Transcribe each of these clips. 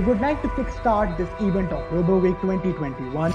we would like to kickstart this event of RoboWeek 2021.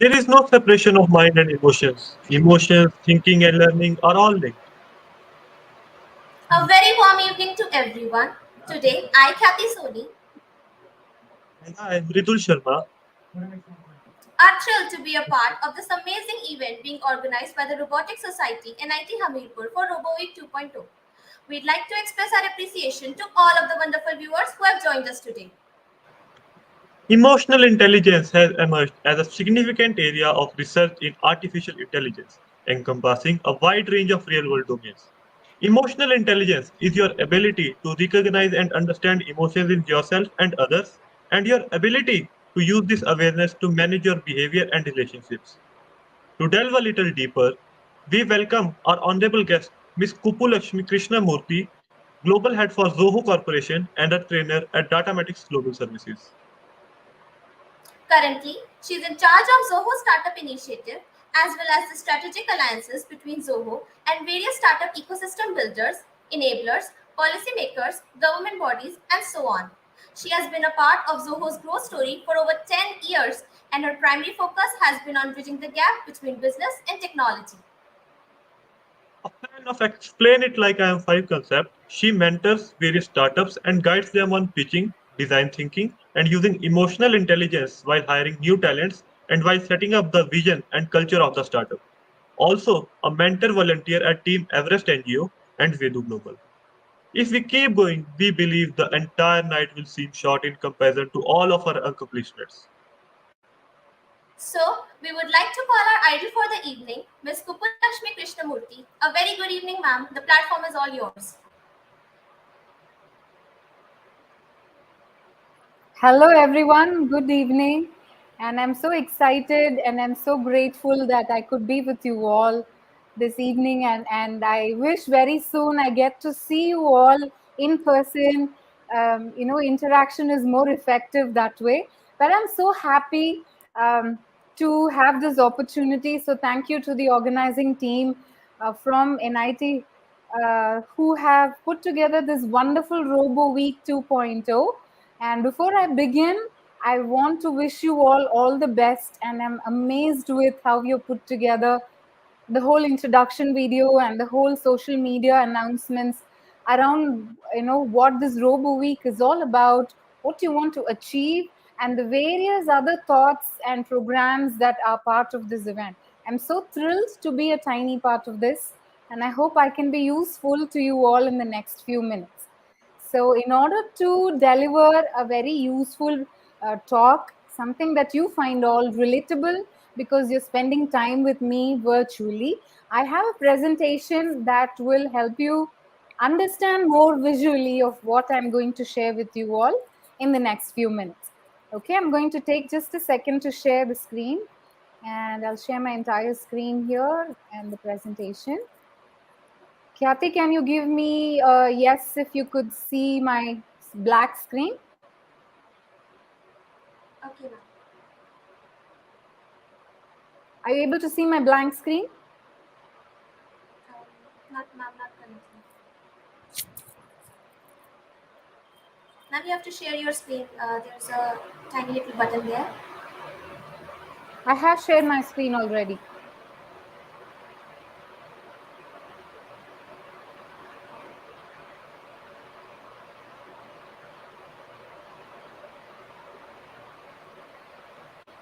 There is no separation of mind and emotions. Emotions, thinking, and learning are all linked. A very warm evening to everyone. Today, I, Kathy Soni, And I am Ritul Sharma. are thrilled to be a part of this amazing event being organized by the Robotics Society NIT Hamirpur for RoboWeek 2.0. We'd like to express our appreciation to all of the wonderful viewers who have joined us today. Emotional intelligence has emerged as a significant area of research in artificial intelligence, encompassing a wide range of real world domains. Emotional intelligence is your ability to recognize and understand emotions in yourself and others, and your ability to use this awareness to manage your behavior and relationships. To delve a little deeper, we welcome our honorable guest, Ms.Kuppulakshmi Krishnamoorthy, Global Head for Zoho Corporation and a trainer at Datamatics Global Services. Currently, she is in charge of Zoho Startup Initiative as well as the strategic alliances between Zoho and various startup ecosystem builders, enablers, policymakers, government bodies, and so on. She has been a part of Zoho's growth story for over 10 years, and her primary focus has been on bridging the gap between business and technology. A fan of Explain It Like I Am 5 concept, she mentors various startups and guides them on pitching, design thinking, and using emotional intelligence while hiring new talents and while setting up the vision and culture of the startup. Also, a mentor volunteer at Team Everest NGO and Vedu Global. If we keep going, we believe the entire night will seem short in comparison to all of our accomplishments. So, we would like to call our idol for the evening, Ms.Kuppulakshmi Krishnamoorthy. A very good evening, ma'am. The platform is all yours. Hello, everyone. Good evening. And I'm so excited and I'm so grateful that I could be with you all this evening. And I wish very soon I get to see you all in person. Interaction is more effective that way. But I'm so happy to have this opportunity. So thank you to the organizing team from NIT who have put together this wonderful RoboWeek 2.0. And before I begin, I want to wish you all the best. And I'm amazed with how you put together the whole introduction video and the whole social media announcements around what this RoboWeek is all about, what you want to achieve, and the various other thoughts and programs that are part of this event. I'm so thrilled to be a tiny part of this, and I hope I can be useful to you all in the next few minutes. So in order to deliver a very useful talk, something that you find all relatable, because you're spending time with me virtually. I have a presentation that will help you understand more visually of what I'm going to share with you all in the next few minutes. Okay, I'm going to take just a second to share the screen, and I'll share my entire screen here and the presentation. Khyati, can you give me a yes if you could see my black screen? Okay, ma'am. Are you able to see my blank screen? Not currently. Now you have to share your screen. There's a tiny little button there. I have shared my screen already.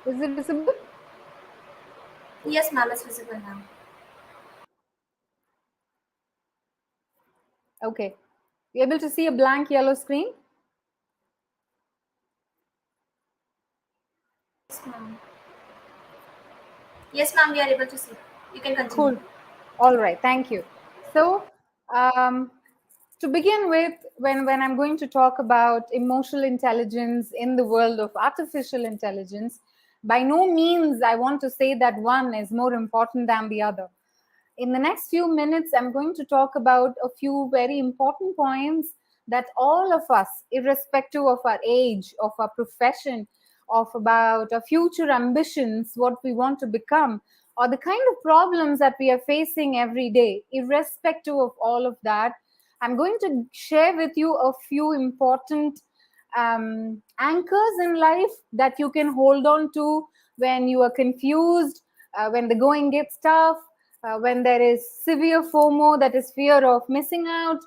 Is it visible? Yes, ma'am, it's visible now. Okay. You able to see a blank yellow screen? Yes, ma'am. Yes, ma'am, we are able to see. You can continue. Cool. All right. Thank you. So, to begin with, when I'm going to talk about emotional intelligence in the world of artificial intelligence, by no means I want to say that one is more important than the other. In the next few minutes, I'm going to talk about a few very important points that all of us, irrespective of our age, of our profession, of about our future ambitions, what we want to become, or the kind of problems that we are facing every day, irrespective of all of that, I'm going to share with you a few important anchors in life that you can hold on to when you are confused, when the going gets tough, when there is severe FOMO, that is fear of missing out.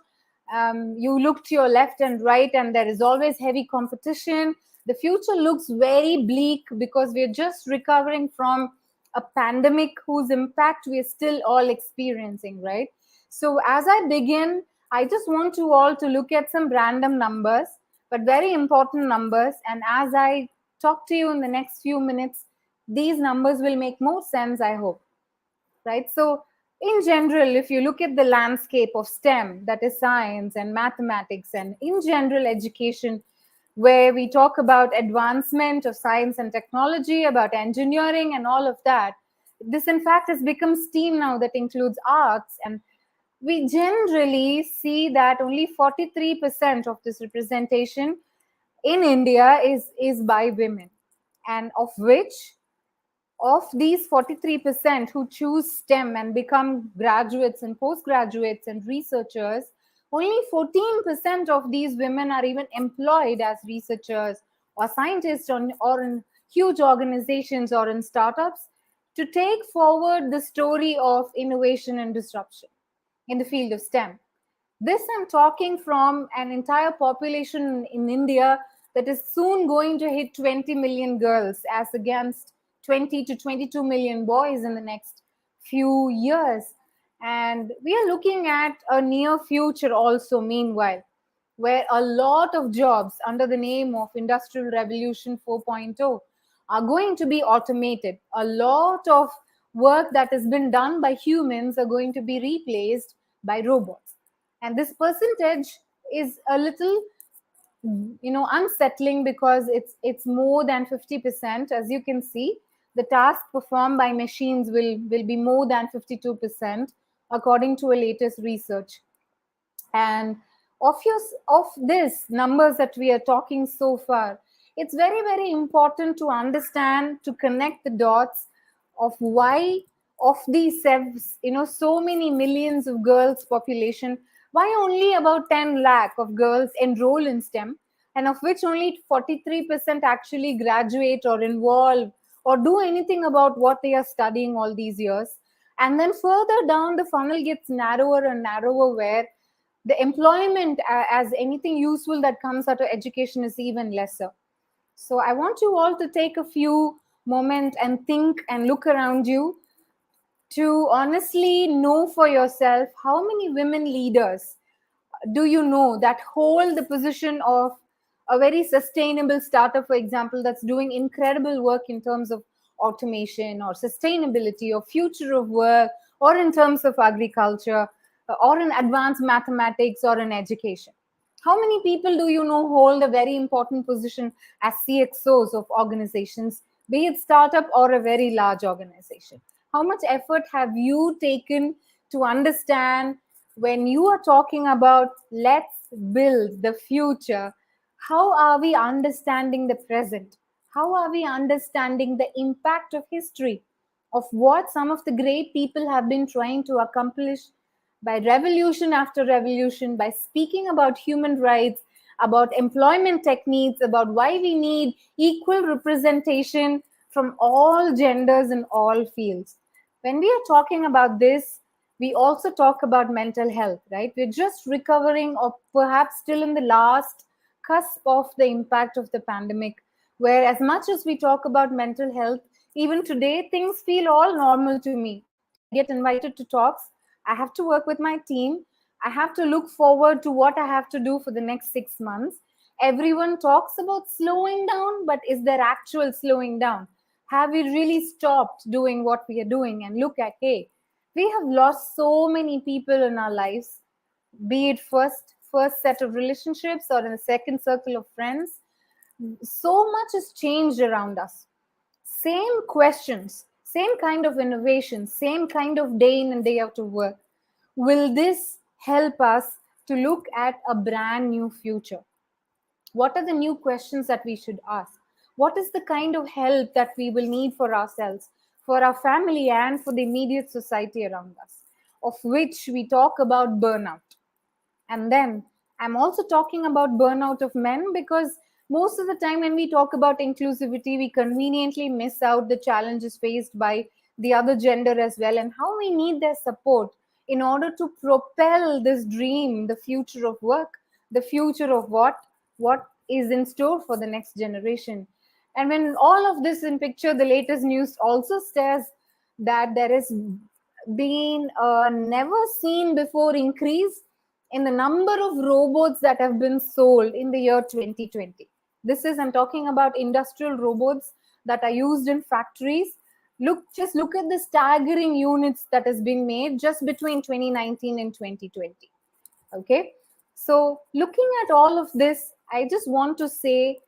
You look to your left and right, and there is always heavy competition. The future looks very bleak because we're just recovering from a pandemic whose impact we are still all experiencing, right? So, as I begin, I just want you all to look at some random numbers, but very important numbers. And as I talk to you in the next few minutes, these numbers will make more sense, I hope. Right? So, in general, if you look at the landscape of STEM, that is science and mathematics, and in general education, where we talk about advancement of science and technology, about engineering and all of that, this in fact has become STEAM now, that includes arts. And we generally see that only 43% of this representation in India is by women, and of which, of these 43% who choose STEM and become graduates and postgraduates and researchers, only 14% of these women are even employed as researchers or scientists or in huge organizations or in startups to take forward the story of innovation and disruption in the field of STEM. This I'm talking from an entire population in India that is soon going to hit 20 million girls as against 20 to 22 million boys in the next few years. And we are looking at a near future also, meanwhile, where a lot of jobs under the name of Industrial Revolution 4.0 are going to be automated. A lot of work that has been done by humans are going to be replaced by robots. And this percentage is a little unsettling because it's more than 50%. As you can see, the task performed by machines will be more than 52% according to a latest research. And of this numbers that we are talking so far, it's very, very important to understand, to connect the dots of why of these so many millions of girls population, why only about 10 lakh of girls enroll in STEM, and of which only 43% actually graduate or involve or do anything about what they are studying all these years. And then further down the funnel gets narrower and narrower, where the employment as anything useful that comes out of education is even lesser. So I want you all to take a few moments and think and look around you to honestly know for yourself how many women leaders do you know that hold the position of a very sustainable startup, for example, that's doing incredible work in terms of automation or sustainability or future of work or in terms of agriculture or in advanced mathematics or in education. How many people do you know hold a very important position as CXOs of organizations, be it startup or a very large organization? How much effort have you taken to understand when you are talking about let's build the future? How are we understanding the present? How are we understanding the impact of history, of what some of the great people have been trying to accomplish by revolution after revolution, by speaking about human rights, about employment techniques, about why we need equal representation from all genders in all fields? When we are talking about this, we also talk about mental health, right? We're just recovering, or perhaps still in the last cusp of the impact of the pandemic, where as much as we talk about mental health, even today, things feel all normal to me. I get invited to talks. I have to work with my team. I have to look forward to what I have to do for the next 6 months. Everyone talks about slowing down, but is there actual slowing down? Have we really stopped doing what we are doing? And look at, hey, we have lost so many people in our lives, be it first set of relationships or in the second circle of friends. So much has changed around us. Same questions, same kind of innovation, same kind of day in and day out of work. Will this help us to look at a brand new future? What are the new questions that we should ask? What is the kind of help that we will need for ourselves, for our family, and for the immediate society around us? Of which we talk about burnout. And then I'm also talking about burnout of men, because most of the time when we talk about inclusivity, we conveniently miss out the challenges faced by the other gender as well, and how we need their support in order to propel this dream, the future of work, the future of what is in store for the next generation. And when all of this in picture, the latest news also says that there has been a never seen before increase in the number of robots that have been sold in the year 2020. This is, I'm talking about industrial robots that are used in factories. Just look at the staggering units that has been made just between 2019 and 2020. Okay, so looking at all of this, I just want to say,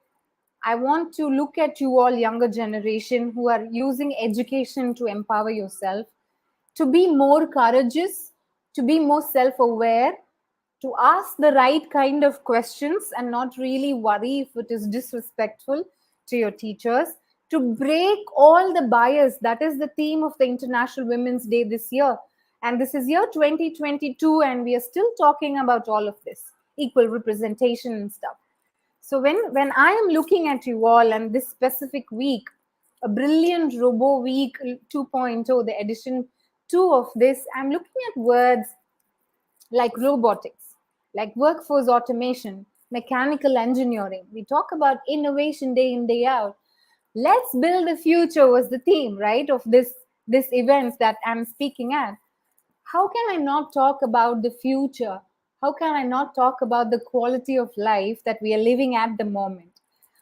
I want to look at you all, younger generation, who are using education to empower yourself, to be more courageous, to be more self-aware, to ask the right kind of questions and not really worry if it is disrespectful to your teachers, to break all the bias. That is the theme of the International Women's Day this year. And this is year 2022, and we are still talking about all of this, equal representation and stuff. So when I am looking at you all and this specific week, a brilliant RoboWeek 2.0, the edition 2 of this, I'm looking at words like robotics, like workforce automation, mechanical engineering. We talk about innovation day in, day out. Let's build the future was the theme, right, of this event that I'm speaking at. How can I not talk about the future? How can I not talk about the quality of life that we are living at the moment?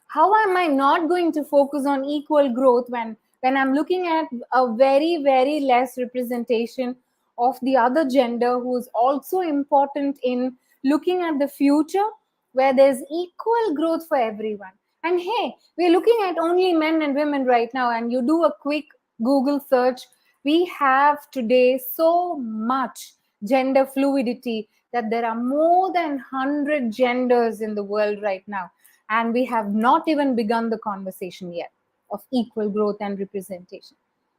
How am I not going to focus on equal growth when I'm looking at a very, very less representation of the other gender, who is also important in looking at the future where there's equal growth for everyone? And hey, we're looking at only men and women right now, and you do a quick Google search, we have today so much gender fluidity that there are more than 100 genders in the world right now. And we have not even begun the conversation yet of equal growth and representation.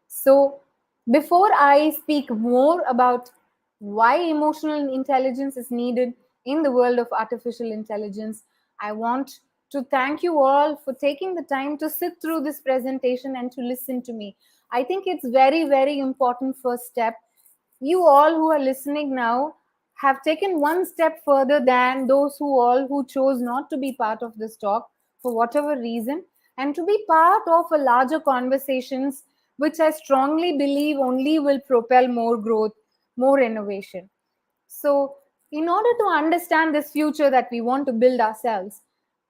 So before I speak more about why emotional intelligence is needed in the world of artificial intelligence, I want to thank you all for taking the time to sit through this presentation and to listen to me. I think it's very, very important first step. You all who are listening now have taken one step further than those who chose not to be part of this talk for whatever reason, and to be part of a larger conversations, which I strongly believe only will propel more growth, more innovation. So in order to understand this future that we want to build ourselves,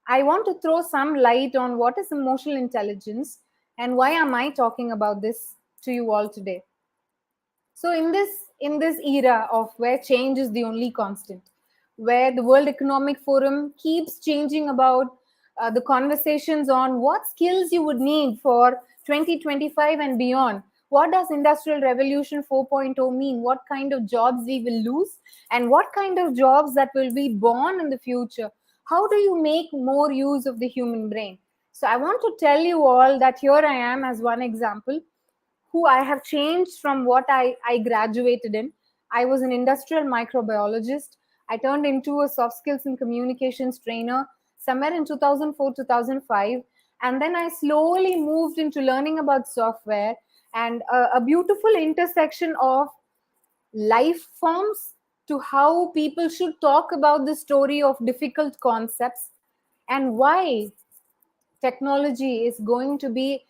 I want to throw some light on what is emotional intelligence And why am I talking about this to you all today? So in this era of where change is the only constant, where the World Economic Forum keeps changing about the conversations on what skills you would need for 2025 and beyond. What does Industrial Revolution 4.0 mean? What kind of jobs we will lose, and what kind of jobs that will be born in the future? How do you make more use of the human brain? So I want to tell you all that here I am as one example who I have changed from what I graduated in. I was an industrial microbiologist. I turned into a soft skills and communications trainer somewhere in 2004, 2005. And then I slowly moved into learning about software and a beautiful intersection of life forms to how people should talk about the story of difficult concepts and why technology is going to be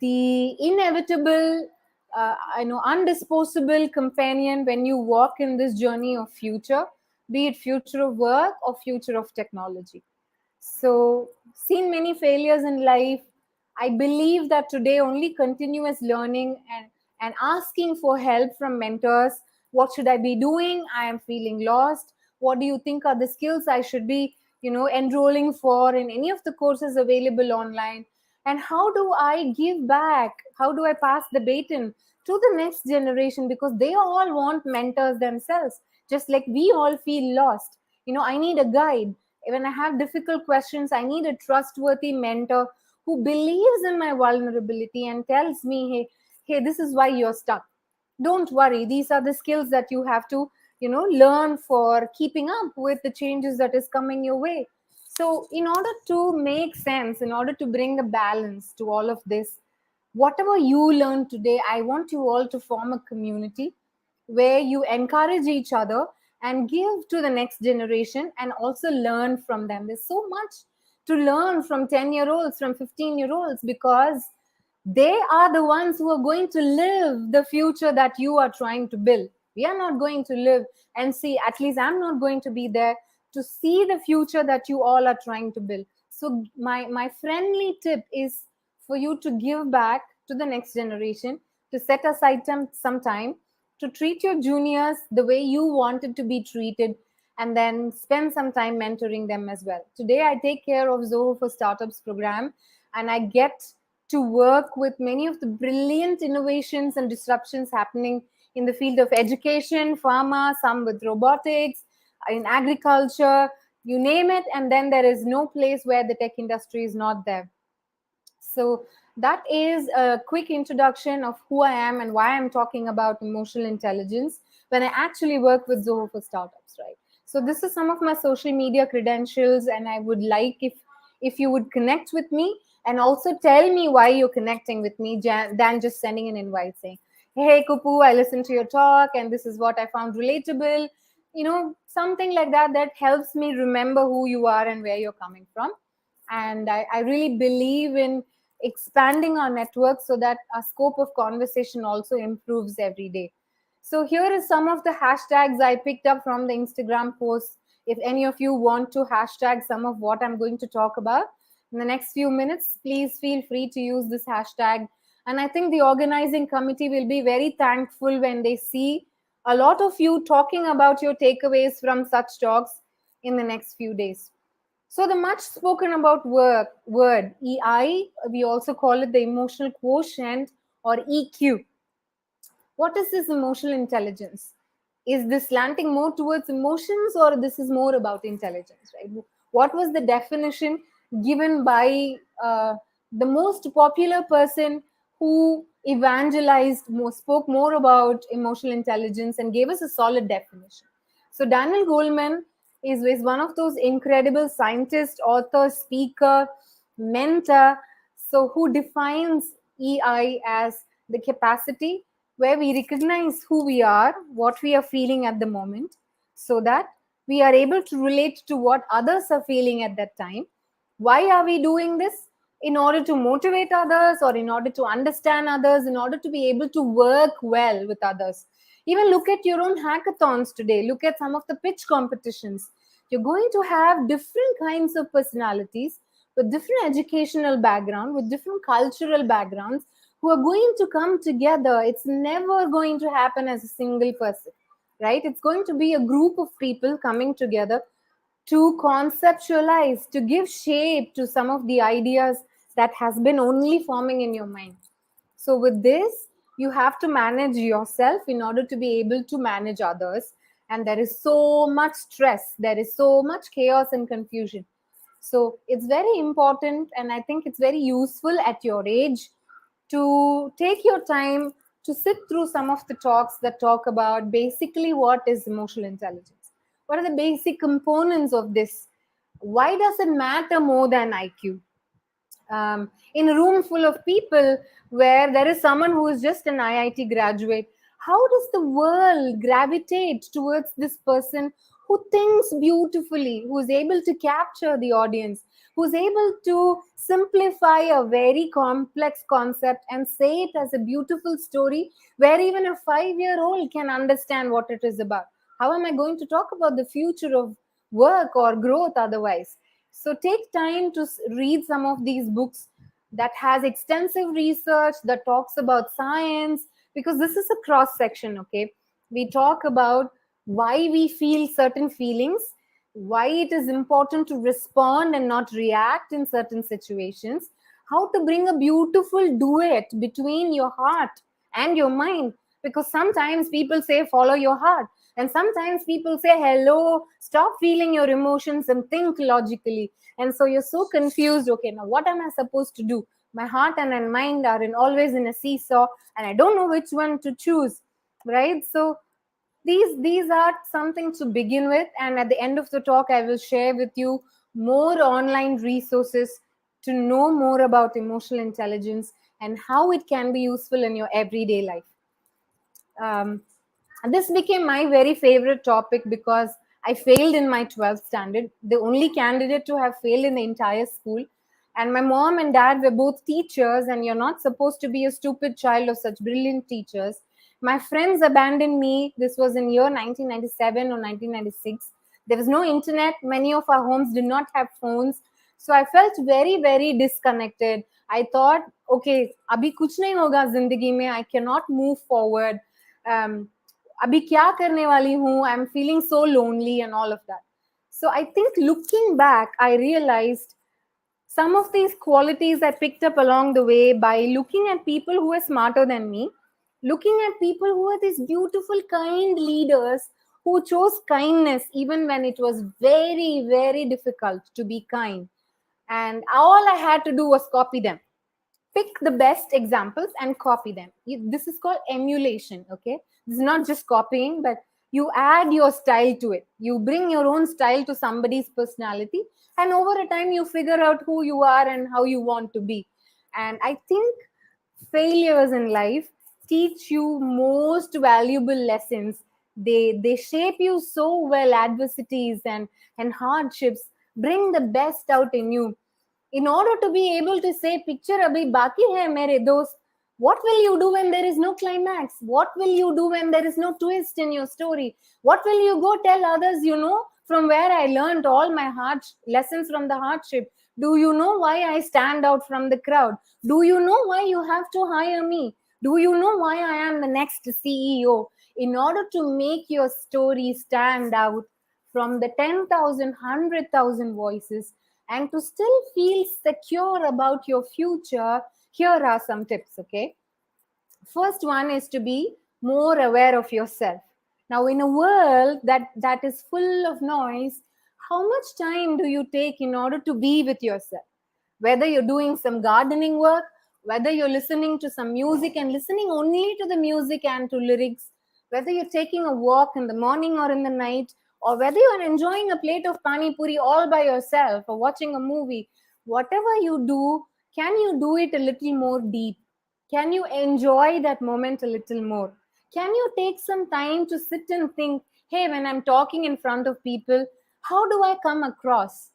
the inevitable, undisposable companion when you walk in this journey of future, be it future of work or future of technology. So, seen many failures in life. I believe that today only continuous learning and asking for help from mentors. What should I be doing? I am feeling lost. What do you think are the skills I should be, enrolling for in any of the courses available online? And how do I give back? How do I pass the baton to the next generation? Because they all want mentors themselves, just like we all feel lost. I need a guide. When I have difficult questions, I need a trustworthy mentor who believes in my vulnerability and tells me, hey, this is why you're stuck. Don't worry. These are the skills that you have to, learn for keeping up with the changes that is coming your way. So, in order to make sense, in order to bring a balance to all of this, whatever you learn today, I want you all to form a community where you encourage each other and give to the next generation and also learn from them. There's so much to learn from 10-year-olds, from 15-year-olds, because they are the ones who are going to live the future that you are trying to build. We are not going to live and see, at least I'm not going to be there to see the future that you all are trying to build. So my friendly tip is for you to give back to the next generation, to set aside some time to treat your juniors the way you wanted to be treated, and then spend some time mentoring them as well. Today, I take care of Zoho for Startups program, and I get to work with many of the brilliant innovations and disruptions happening in the field of education, pharma, some with robotics, in agriculture, you name it, and then there is no place where the tech industry is not there. So that is a quick introduction of who I am and why I'm talking about emotional intelligence when I actually work with Zoho for Startups, right? So this is some of my social media credentials, and I would like if you would connect with me and also tell me why you're connecting with me than just sending an invite saying, hey Kuppu, I listened to your talk and this is what I found relatable. Something like that helps me remember who you are and where you're coming from. And I really believe in expanding our network so that our scope of conversation also improves every day. So here is some of the hashtags I picked up from the Instagram post. If any of you want to hashtag some of what I'm going to talk about in the next few minutes, please feel free to use this hashtag. And I think the organizing committee will be very thankful when they see a lot of you talking about your takeaways from such talks in the next few days. So the much spoken about word EI, we also call it the emotional quotient or EQ. What is this emotional intelligence? Is this slanting more towards emotions, or this is more about intelligence, right? What was the definition given by the most popular person who evangelized more, spoke more about emotional intelligence and gave us a solid definition? So Daniel Goleman is one of those incredible scientist, author, speaker, mentor, so who defines EI as the capacity where we recognize who we are, what we are feeling at the moment, so that we are able to relate to what others are feeling at that time. Why are we doing this? In order to motivate others, or in order to understand others, in order to be able to work well with others. Even look at your own hackathons today. Look at some of the pitch competitions. You're going to have different kinds of personalities with different educational background, with different cultural backgrounds, who are going to come together. It's never going to happen as a single person, right? It's going to be a group of people coming together to conceptualize, to give shape to some of the ideas that has been only forming in your mind. So with this, you have to manage yourself in order to be able to manage others. And there is so much stress, there is so much chaos and confusion. So it's very important, and I think it's very useful at your age to take your time to sit through some of the talks that talk about basically what is emotional intelligence. What are the basic components of this? Why does it matter more than IQ? In a room full of people where there is someone who is just an IIT graduate, how does the world gravitate towards this person who thinks beautifully, who is able to capture the audience, who is able to simplify a very complex concept and say it as a beautiful story where even a 5-year-old can understand what it is about? How am I going to talk about the future of work or growth otherwise? So take time to read some of these books that has extensive research that talks about science, because this is a cross section. Okay, we talk about why we feel certain feelings, why it is important to respond and not react in certain situations, how to bring a beautiful duet between your heart and your mind, because sometimes people say follow your heart, and sometimes people say hello, stop feeling your emotions and think logically. And so you're so confused. Okay, now what am I supposed to do? My heart and my mind are always in a seesaw, and I don't know which one to choose, right? So these are something to begin with, and at the end of the talk I will share with you more online resources to know more about emotional intelligence and how it can be useful in your everyday life. This became my very favorite topic because I failed in my 12th standard, the only candidate to have failed in the entire school. And my mom and dad were both teachers, and you're not supposed to be a stupid child of such brilliant teachers. My friends abandoned me. This was in year 1997 or 1996. There was no internet. Many of our homes did not have phones. So I felt very, very disconnected. I thought, okay, abhi kuch nahi hoga zindagi mein. I cannot move forward. अभी क्या करने वाली हूँ, I'm feeling so lonely and all of that. So I think looking back, I realized some of these qualities I picked up along the way by looking at people who are smarter than me, looking at people who are these beautiful, kind leaders who chose kindness even when it was very, very difficult to be kind. And all I had to do was copy them. Pick the best examples and copy them. This is called emulation. Okay, this is not just copying, but you add your style to it. You bring your own style to somebody's personality, and over a time you figure out who you are and how you want to be. And I think failures in life teach you most valuable lessons. They shape you so well. Adversities and hardships bring the best out in you. In order to be able to say picture abhi baki hai mere dost, what will you do when there is no climax? What will you do when there is no twist in your story? What will you go tell others, from where I learned all my hard lessons from the hardship? Do you know why I stand out from the crowd? Do you know why you have to hire me? Do you know why I am the next CEO? In order to make your story stand out from the 10,000, 100,000 voices, and to still feel secure about your future, here are some tips. Okay, first one is to be more aware of yourself. Now, in a world that is full of noise, how much time do you take in order to be with yourself? Whether you're doing some gardening work, whether you're listening to some music and listening only to the music and to lyrics, whether you're taking a walk in the morning or in the night, or whether you're enjoying a plate of pani puri all by yourself or watching a movie, whatever you do, can you do it a little more deep? Can you enjoy that moment a little more? Can you take some time to sit and think, hey, when I'm talking in front of people, how do I come across?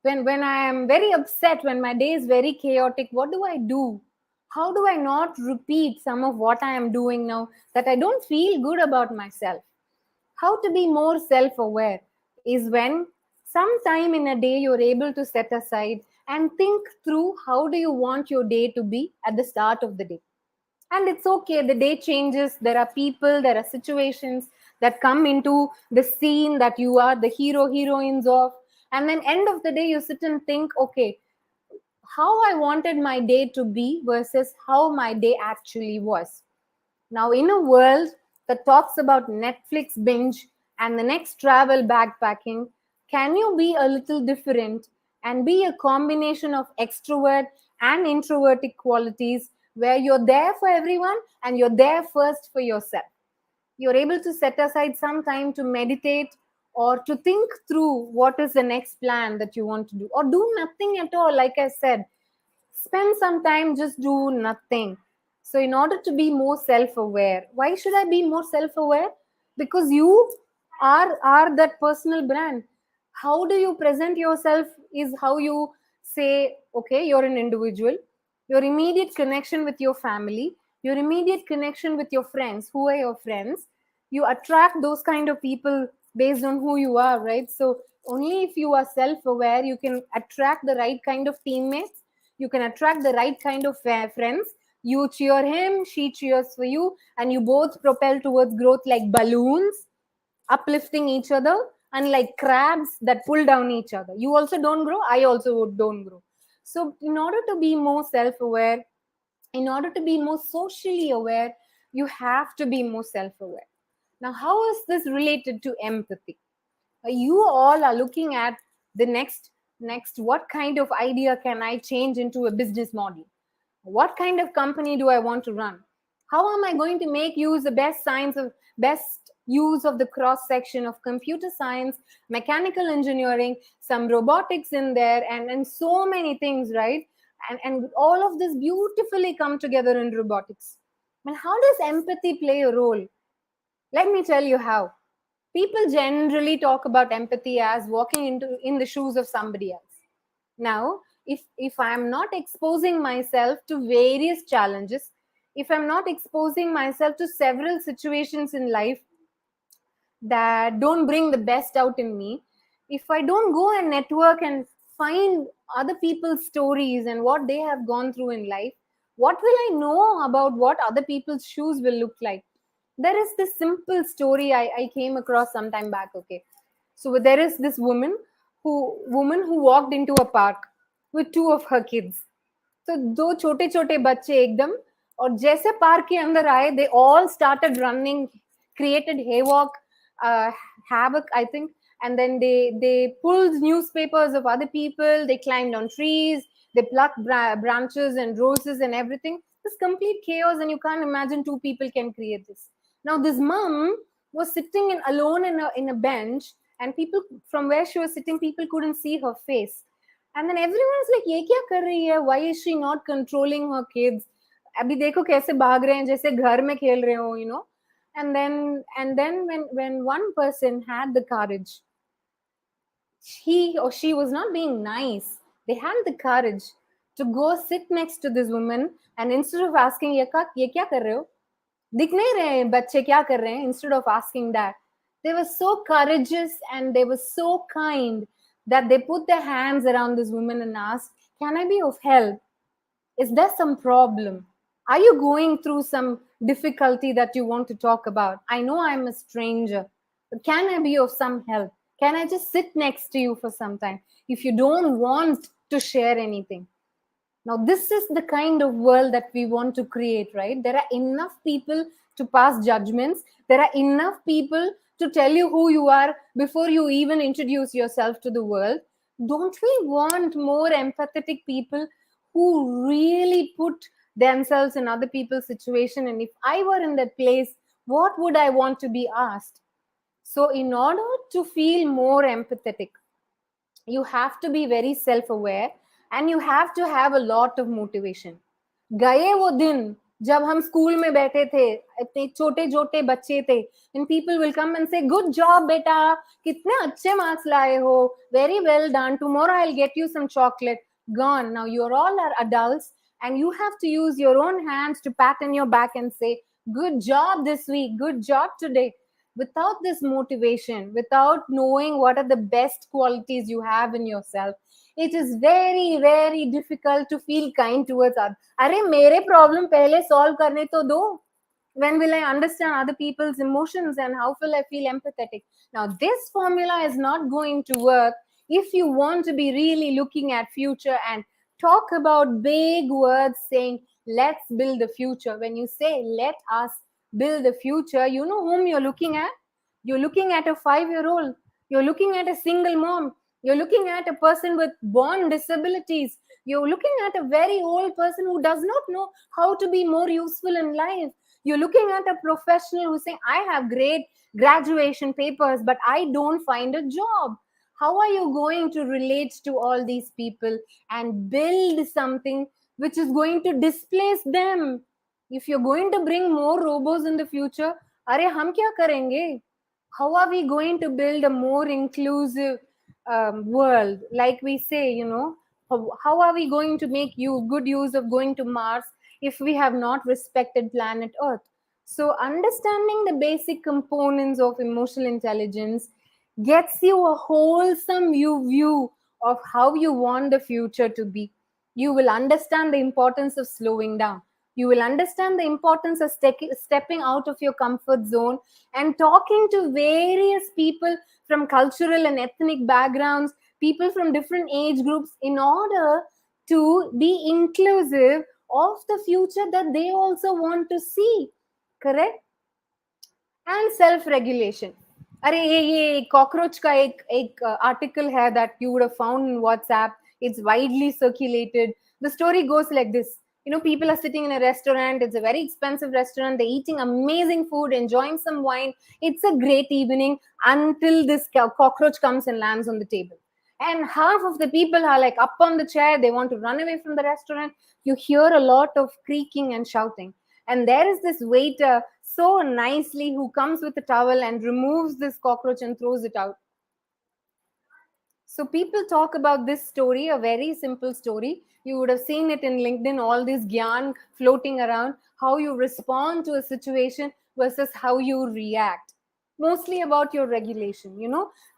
When I am very upset, when my day is very chaotic, what do I do? How do I not repeat some of what I am doing now that I don't feel good about myself? How to be more self-aware is when sometime in a day you're able to set aside and think through how do you want your day to be at the start of the day. And it's okay, the day changes, there are people, there are situations that come into the scene that you are the hero heroines of, and then end of the day you sit and think, okay, how I wanted my day to be versus how my day actually was. Now, in a world that talks about Netflix binge and the next travel backpacking, can you be a little different and be a combination of extrovert and introverted qualities where you're there for everyone and you're there first for yourself? You're able to set aside some time to meditate or to think through what is the next plan that you want to do, or do nothing at all. Like I said, spend some time, just do nothing. So in order to be more self-aware, why should I be more self-aware? Because you are that personal brand. How do you present yourself is how you say, okay, you're an individual. Your immediate connection with your family, your immediate connection with your friends. Who are your friends? You attract those kind of people based on who you are, right? So only if you are self-aware, you can attract the right kind of teammates, you can attract the right kind of friends. You cheer him, she cheers for you, and you both propel towards growth like balloons, uplifting each other, and like crabs that pull down each other. You also don't grow, I also don't grow. So in order to be more self-aware, in order to be more socially aware, you have to be more self-aware. Now, how is this related to empathy? You all are looking at the next what kind of idea can I change into a business model? What kind of company do I want to run? How am I going to make use the best use of the cross section of computer science, mechanical engineering, some robotics in there, and so many things, right? And all of this beautifully come together in robotics. And how does empathy play a role? Let me tell you how. People generally talk about empathy as walking into in the shoes of somebody else. Now, if I'm not exposing myself to various challenges, if I'm not exposing myself to several situations in life that don't bring the best out in me, if I don't go and network and find other people's stories and what they have gone through in life, what will I know about what other people's shoes will look like? There is this simple story I came across some time back. Okay, so there is this woman who walked into a park with two of her kids. तो दो छोटे छोटे बच्चे एकदम, और जैसे park के अंदर आए, they all started running, created havoc, I think, and then they pulled newspapers of other people, they climbed on trees, they plucked branches and roses and everything. This complete chaos, and you can't imagine two people can create this. Now this mom was sitting alone in a bench, and people from where she was sitting, people couldn't see her face. And then everyone's like, ये क्या कर रही है? Why is she not controlling her kids? अभी देखो कैसे भाग रहे हैं, जैसे घर में खेल रहे हो, you know. And then when one person had the courage, he or she was not being nice. They had the courage to go sit next to this woman, and instead of asking, ये क्या कर रहे हो? दिख नहीं रहे बच्चे क्या कर रहे हैं? Instead of asking that, they were so courageous and they were so kind that they put their hands around this woman and asked, can I be of help? Is there some problem? Are you going through some difficulty that you want to talk about? I know I'm a stranger, but can I be of some help? Can I just sit next to you for some time if you don't want to share anything? Now, this is the kind of world that we want to create, right? There are enough people to pass judgments. There are enough people to tell you who you are before you even introduce yourself to the world. Don't we want more empathetic people who really put themselves in other people's situation? And if I were in that place, what would I want to be asked? So in order to feel more empathetic, you have to be very self-aware, and you have to have a lot of motivation. गए वो दिन जब हम school में बैठे थे, इतने छोटे छोटे बच्चे थे, and people will come and say, good job बेटा, कितने अच्छे marks लाए हो, very well done, tomorrow I'll get you some chocolate. Gone. Now you're all are adults, and you have to use your own hands to pat on your back and say, good job this week, good job today. Without this motivation, without knowing what are the best qualities you have in yourself, it is very, very difficult to feel kind towards others. Arey, mere problem pehle solve karne to do. When will I understand other people's emotions and how will I feel empathetic? Now, this formula is not going to work if you want to be really looking at future and talk about big words saying, let's build the future. When you say, let us build the future, you know whom you're looking at? You're looking at a 5-year-old. You're looking at a single mom. You're looking at a person with born disabilities. You're looking at a very old person who does not know how to be more useful in life. You're looking at a professional who's saying, I have great graduation papers, but I don't find a job. How are you going to relate to all these people and build something which is going to displace them? If you're going to bring more robots in the future, अरे हम क्या करेंगे? How are we going to build a more inclusive world? Like we say, how are we going to make good use of going to Mars if we have not respected planet Earth? So understanding the basic components of emotional intelligence gets you a wholesome view of how you want the future to be. You will understand the importance of slowing down. You will understand the importance of stepping out of your comfort zone and talking to various people from cultural and ethnic backgrounds, people from different age groups, in order to be inclusive of the future that they also want to see. Correct? And self-regulation. अरे ये cockroach का एक article है that you would have found in WhatsApp. It's widely circulated. The story goes like this. People are sitting in a restaurant. It's a very expensive restaurant. They're eating amazing food, enjoying some wine. It's a great evening until this cockroach comes and lands on the table. And half of the people are like up on the chair. They want to run away from the restaurant. You hear a lot of creaking and shouting. And there is this waiter so nicely who comes with a towel and removes this cockroach and throws it out. So people talk about this story, a very simple story. You would have seen it in LinkedIn, all this gyan floating around, how you respond to a situation versus how you react. Mostly about your regulation.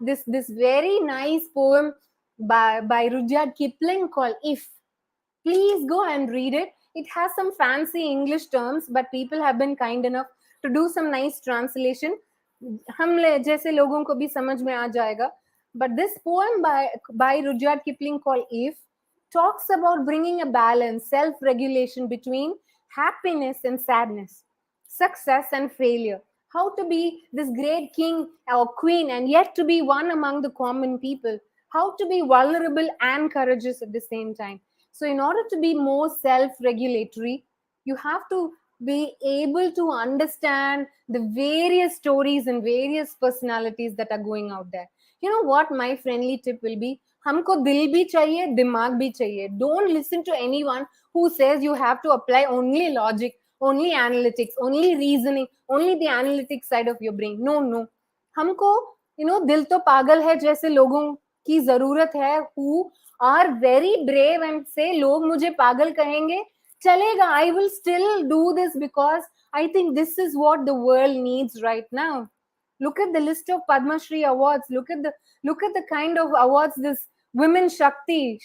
This very nice poem by Rudyard Kipling called If. Please go and read it. It has some fancy English terms, but people have been kind enough to do some nice translation. हम जैसे लोगों को भी समझ में आ जाएगा. But this poem by Rudyard Kipling called If talks about bringing a balance, self-regulation between happiness and sadness, success and failure. How to be this great king or queen and yet to be one among the common people. How to be vulnerable and courageous at the same time. So in order to be more self-regulatory, you have to be able to understand the various stories and various personalities that are going out there. You know what my friendly tip will be? हमको दिल भी चाहिए, दिमाग भी चाहिए. Don't listen to anyone who says you have to apply only logic, only analytics, only reasoning, only the analytic side of your brain. No. हमको, दिल तो पागल है जैसे लोगों की जरूरत है who are very brave and say लोग मुझे पागल कहेंगे, चलेगा. I will still do this because I think this is what the world needs right now. Look at the list of Padma Shri awards. Look at the kind of awards this Women Shakti,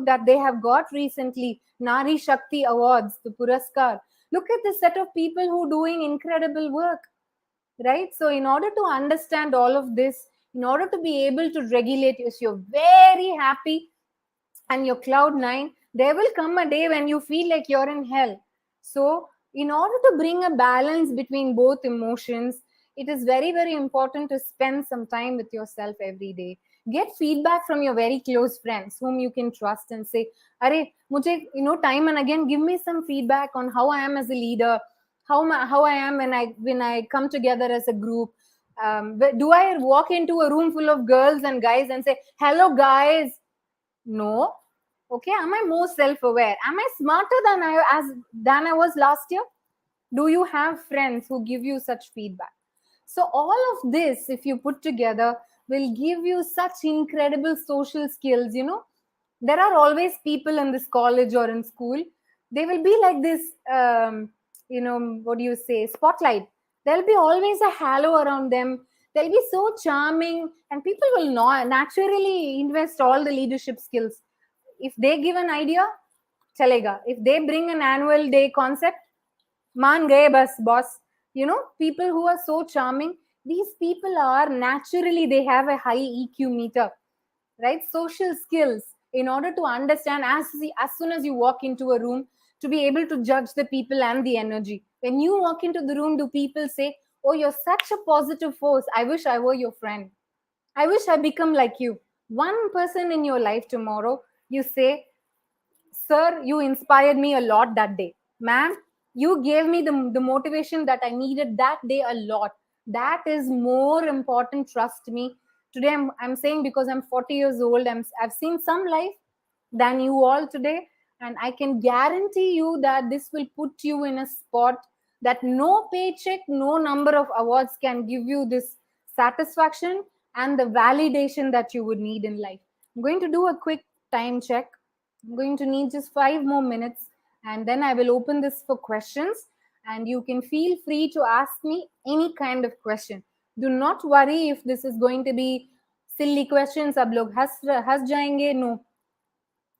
that they have got recently. Nari Shakti awards, the Puraskar. Look at the set of people who are doing incredible work, right? So in order to understand all of this, in order to be able to regulate, if you're very happy and you're cloud nine, there will come a day when you feel like you're in hell. So in order to bring a balance between both emotions, it is very, very important to spend some time with yourself every day. Get feedback from your very close friends whom you can trust and say, Arey, mujhe, time and again, give me some feedback on how I am as a leader, how I am when I come together as a group. Do I walk into a room full of girls and guys and say, hello guys? No. Okay, am I more self-aware? Am I smarter than I was last year? Do you have friends who give you such feedback? So all of this, if you put together, will give you such incredible social skills. There are always people in this college or in school. They will be like this, spotlight. There'll be always a halo around them. They'll be so charming, and people will not naturally invest all the leadership skills. If they give an idea, chalega. If they bring an annual day concept, मान गए बस boss. You know, people who are so charming, these people are naturally, they have a high EQ meter, right? Social skills, in order to understand as soon as you walk into a room, to be able to judge the people and the energy. When you walk into the room, do people say, oh, you're such a positive force, I wish I were your friend, I wish I become like you? One person in your life tomorrow, you say, sir, you inspired me a lot that day. Ma'am, you gave me the motivation that I needed that day a lot. That is more important, trust me. Today, I'm saying because I'm 40 years old, I've seen some life than you all today. And I can guarantee you that this will put you in a spot that no paycheck, no number of awards can give you this satisfaction and the validation that you would need in life. I'm going to do a quick time check. I'm going to need just 5 more minutes, and then I will open this for questions, and you can feel free to ask me any kind of question. Do not worry if this is going to be silly questions. Ab log has jayenge. No,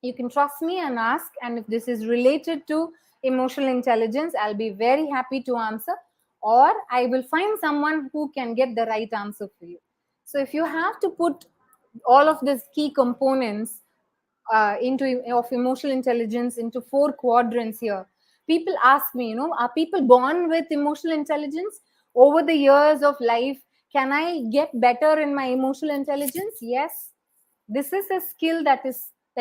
you can trust me and ask, and if this is related to emotional intelligence, I'll be very happy to answer, or I will find someone who can get the right answer for you. So if you have to put all of these key components into of emotional intelligence into 4 quadrants here, people ask me, are people born with emotional intelligence? Over the years of life, can I get better in my emotional intelligence? Yes. This is a skill that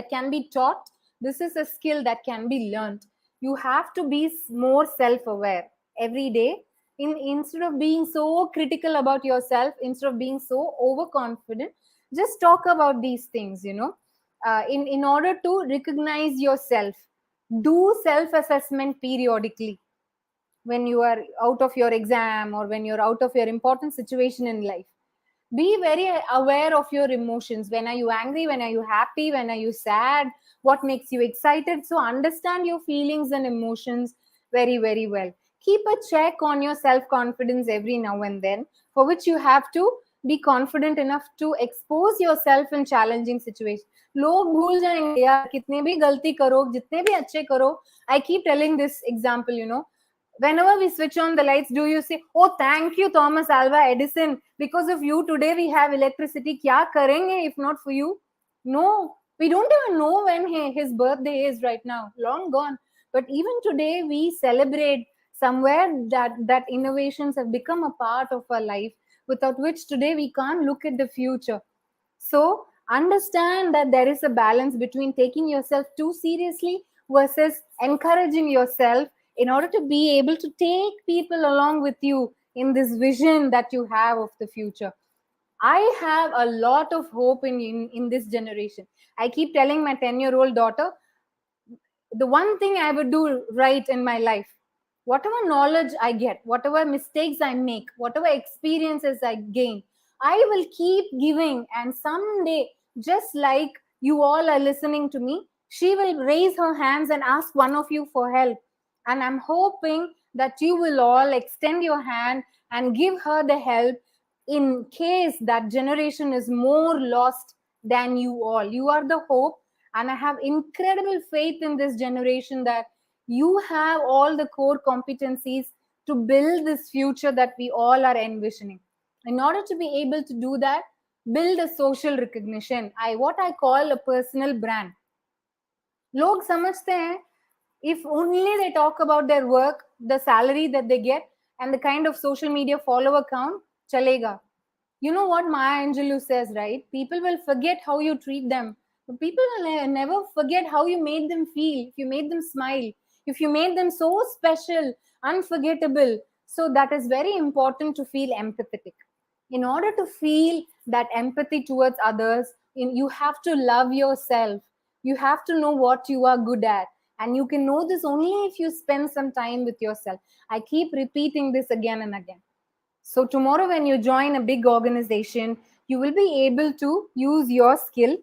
can be taught. This is a skill that can be learned. You have to be more self-aware every day. Instead of being so critical about yourself, instead of being so overconfident, just talk about these things. In order to recognize yourself, do self-assessment periodically when you are out of your exam or when you're out of your important situation in life. Be very aware of your emotions. When are you angry? When are you happy? When are you sad? What makes you excited? So understand your feelings and emotions very, very well. Keep a check on your self-confidence every now and then, for which you have to be confident enough to expose yourself in challenging situations. लोग भूल जाएंगे यार, कितने भी गलती करो, जितने भी अच्छे करो. I keep telling this example, whenever we switch on the lights, do you say, oh, thank you, Thomas Alva Edison, because of you today we have electricity? Kya karenge if not for you? No, we don't even know when his birthday is right now, long gone. But even today we celebrate somewhere that innovations have become a part of our life, without which today we can't look at the future. So understand that there is a balance between taking yourself too seriously versus encouraging yourself, in order to be able to take people along with you in this vision that you have of the future. I have a lot of hope in this generation. I keep telling my 10-year-old daughter, the one thing I would do right in my life, whatever knowledge I get, whatever mistakes I make, whatever experiences I gain, I will keep giving. And someday, just like you all are listening to me, she will raise her hands and ask one of you for help. And I'm hoping that you will all extend your hand and give her the help, in case that generation is more lost than you all. You are the hope. And I have incredible faith in this generation that you have all the core competencies to build this future that we all are envisioning. In order to be able to do that, build a social recognition. What I call a personal brand. लोग समझते हैं, if only they talk about their work, the salary that they get, and the kind of social media follower count, chalega. You know what Maya Angelou says, right? People will forget how you treat them, but people will never forget how you made them feel, if you made them smile, if you made them so special, unforgettable. So that is very important, to feel empathetic. In order to feel that empathy towards others, you have to love yourself. You have to know what you are good at. And you can know this only if you spend some time with yourself. I keep repeating this again and again. So tomorrow when you join a big organization, you will be able to use your skill,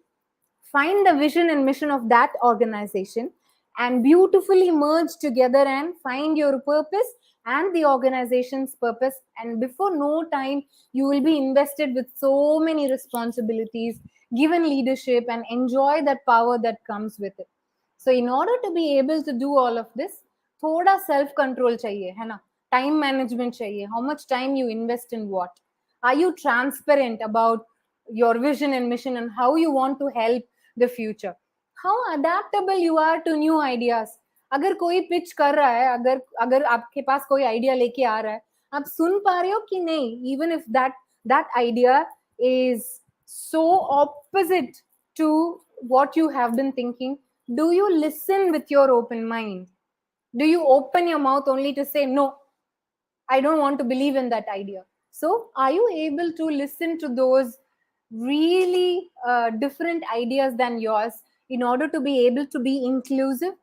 find the vision and mission of that organization, and beautifully merge together and find your purpose and the organization's purpose, and before no time you will be invested with so many responsibilities, given leadership, and enjoy that power that comes with it. So in order to be able to do all of this, thoda self control chahiye, hai na? Time management chahiye. How much time you invest in what? Are you transparent about your vision and mission and how you want to help the future? How adaptable you are to new ideas? अगर कोई pitch कर रहा है, अगर अगर आपके पास कोई idea लेके आ रहा है, आप सुन पा रहे हो कि नहीं? Even if that idea is so opposite to what you have been thinking, do you listen with your open mind? Do you open your mouth only to say no, I don't want to believe in that idea? So are you able to listen to those really different ideas than yours in order to be able to be inclusive,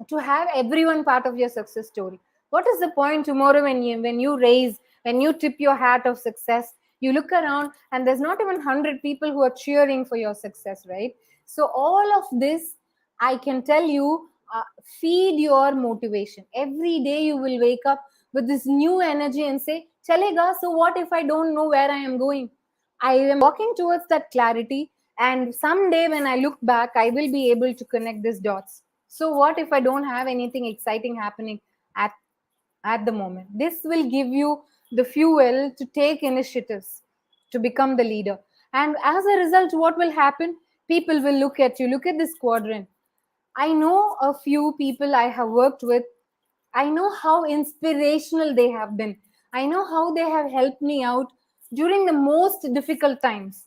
to have everyone part of your success story? What is the point tomorrow when you tip your hat of success, you look around and there's not even 100 people who are cheering for your success, right? So all of this, I can tell you, feed your motivation. Every day you will wake up with this new energy and say, chalega, so what if I don't know where I am going? I am walking towards that clarity, and someday when I look back, I will be able to connect these dots. So what if I don't have anything exciting happening at the moment? This will give you the fuel to take initiatives, to become the leader. And as a result, what will happen? People will look at you. Look at this quadrant. I know a few people I have worked with. I know how inspirational they have been. I know how they have helped me out during the most difficult times.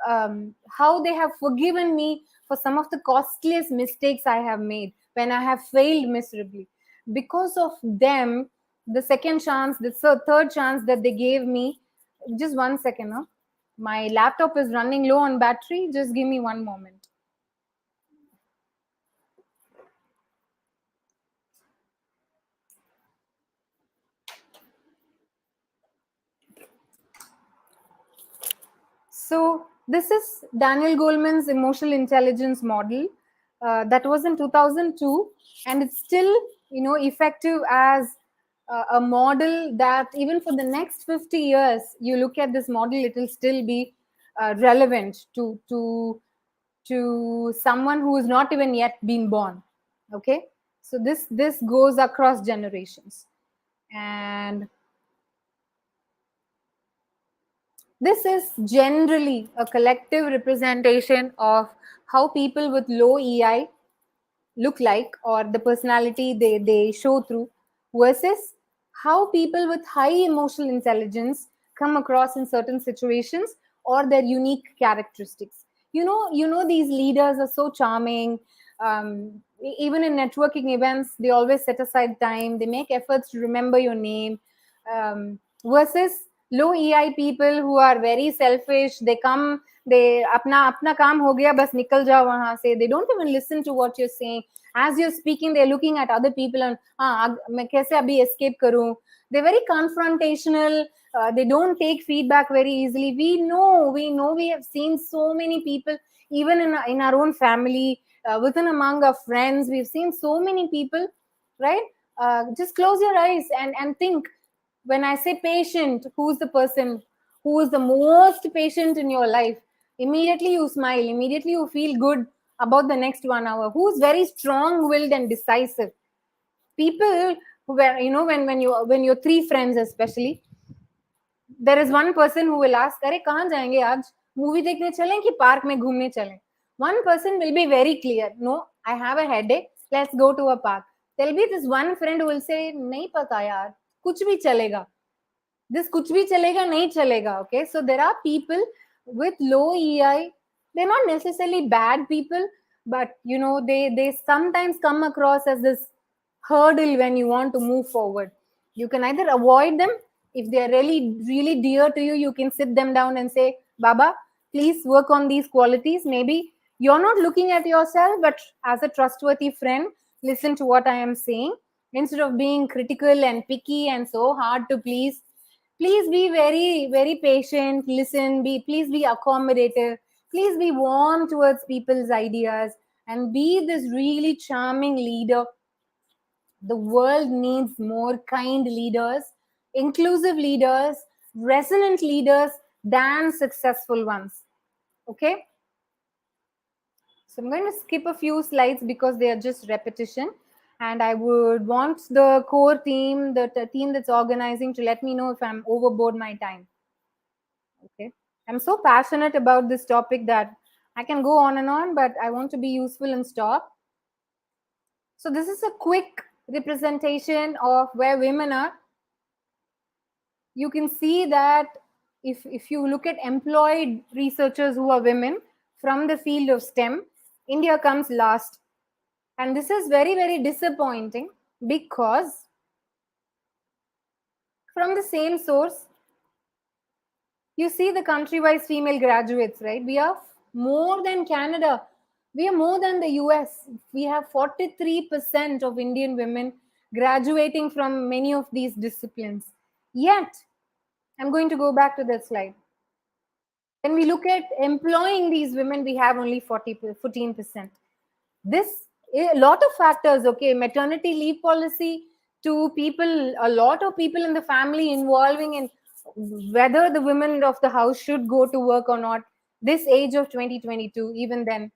How they have forgiven me for some of the costliest mistakes I have made when I have failed miserably. Because of them, the second chance, the third chance that they gave me, just 1 second, huh? My laptop is running low on battery. Just give me one moment. So this is Daniel Goleman's emotional intelligence model. That was in 2002, and it's still, effective as a model that even for the next 50 years, you look at this model, it will still be relevant to someone who is not even yet been born. Okay, so this goes across generations, and this is generally a collective representation of how people with low EI look like, or the personality they show through, versus how people with high emotional intelligence come across in certain situations, or their unique characteristics. These leaders are so charming. Even in networking events, they always set aside time, they make efforts to remember your name, versus low EI people who are very selfish. They come, they apna kaam ho gaya, bas nikal jao wahan se. They don't even listen to what you're saying. As you're speaking, they're looking at other people and main kaise abhi escape karu. They're very confrontational. They don't take feedback very easily. We have seen so many people, even in our own family, within among our friends. We've seen so many people, right? Just close your eyes and think. When I say patient, who's the person who is the most patient in your life? Immediately you smile, immediately you feel good about the next 1 hour. Who's very strong-willed and decisive? People who were, when you're three friends especially, there is one person who will ask, अरे कहाँ जाएंगे आज? Movie देखने चलें कि park में घूमने चलें? One person will be very clear. No, I have a headache. Let's go to a park. There'll be this one friend who will say, नहीं पता यार, कुछ भी चलेगा. This कुछ भी चलेगा नहीं चलेगा. Okay, so there are people with low EI. They're not necessarily bad people, but they sometimes come across as this hurdle when you want to move forward. You can either avoid them. If they are really, really dear to you, you can sit them down and say, Baba, please work on these qualities. Maybe you're not looking at yourself, but as a trustworthy friend, listen to what I am saying. Instead of being critical and picky and so hard to please be very, very patient. Listen, please be accommodative. Please be warm towards people's ideas, and be this really charming leader The world needs more kind leaders, inclusive leaders, resonant leaders than successful ones. Okay? So I'm going to skip a few slides because they are just repetition. And I would want the core team, the team that's organizing, to let me know if I'm overboard my time. Okay. I'm so passionate about this topic that I can go on and on, but I want to be useful and stop. So this is a quick representation of where women are. You can see that if you look at employed researchers who are women from the field of STEM, India comes last. And this is very, very disappointing because from the same source, you see the country-wise female graduates, right? We are more than Canada. We are more than the US. We have 43% of Indian women graduating from many of these disciplines. Yet, I'm going to go back to that slide. When we look at employing these women, we have only 14%. This, a lot of factors, okay, maternity leave policy, to people, a lot of people in the family involving in whether the women of the house should go to work or not. This age of 2022, even then,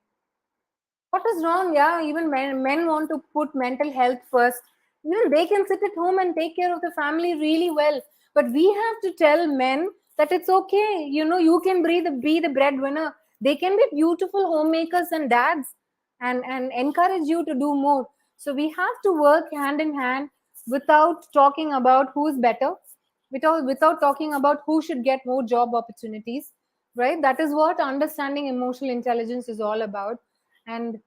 what is wrong? Yeah, even men want to put mental health first. Even they can sit at home and take care of the family really well. But we have to tell men that it's okay. You know, you can be the breadwinner. They can be beautiful homemakers and dads, and encourage you to do more. So we have to work hand in hand without talking about who's better, without talking about who should get more job opportunities, right? That is what understanding emotional intelligence is all about. And